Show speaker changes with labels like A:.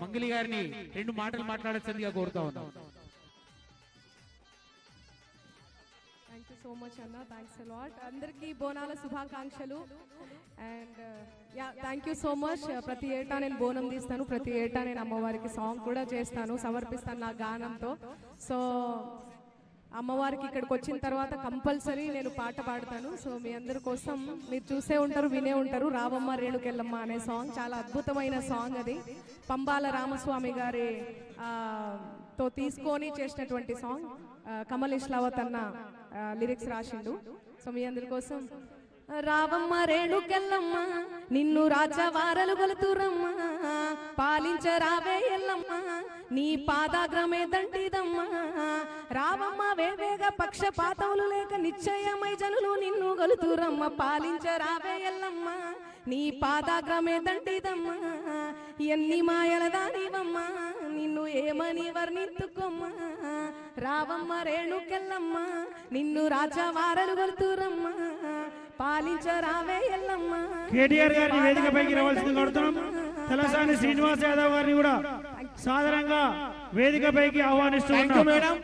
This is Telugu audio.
A: మంగిలి గారిని 2 మాటలు మాట్లాడాల్సిందిగా కోరుతా ఉన్నాం.
B: థ్యాంక్ యూ సో మచ్ అన్న, థ్యాంక్స్ అ లాట్. అందరికీ బోనాల శుభాకాంక్షలు. And thank you so much. ప్రతి ఏటా నేను బోనం తీస్తాను, ప్రతి ఏటా నేను అమ్మవారికి సాంగ్ కూడా చేస్తాను, సమర్పిస్తాను నా గానంతో. సో అమ్మవారికి ఇక్కడికి వచ్చిన తర్వాత కంపల్సరీ నేను పాట పాడతాను. సో మీ అందరి కోసం మీరు చూసే ఉంటారు, వినే ఉంటారు, రావమ్మ రేణుకెళ్ళమ్మ అనే సాంగ్. చాలా అద్భుతమైన సాంగ్ అది. పంబాల రామస్వామి గారి తో తీసుకొని చేసినటువంటి సాంగ్. కమల్ ఇష్లావత్ అన్న లిరిక్స్ రాసిండు. సో మీ అందరి కోసం రావమ్మ రేణుకెళ్ళమ్మ నిన్ను రాజవారలు గొలుతురమ్మ, పాలించరావే ఎల్లమ్మ నీ పాదాగ్రమే దంటిదమ్మ. రావమ్మ వేవేగ పక్షపాతములు లేక నిశ్చయమై జనులు నిన్ను గొలుతురమ్మ, పాలించరావే ఎల్లమ్మ నీ పాదాగ్రమే దంటిదమ్మ. ఎన్ని మాయల దానివమ్మ నిన్ను ఏమని వర్ణింతుకోమ్మ, రావమ్మ రేణుకెళ్ళమ్మ నిన్ను రాజవారలు గొలుతురమ్మ, పాలించరావే ఎల్లమ్మ.
C: కేటీఆర్ గారిని వేదికపైకి రావాల్సింది కోరుతున్నాం. తలసాని శ్రీనివాస్ యాదవ్ గారిని కూడా సాధారణంగా వేదికపైకి ఆహ్వానిస్తున్నాం.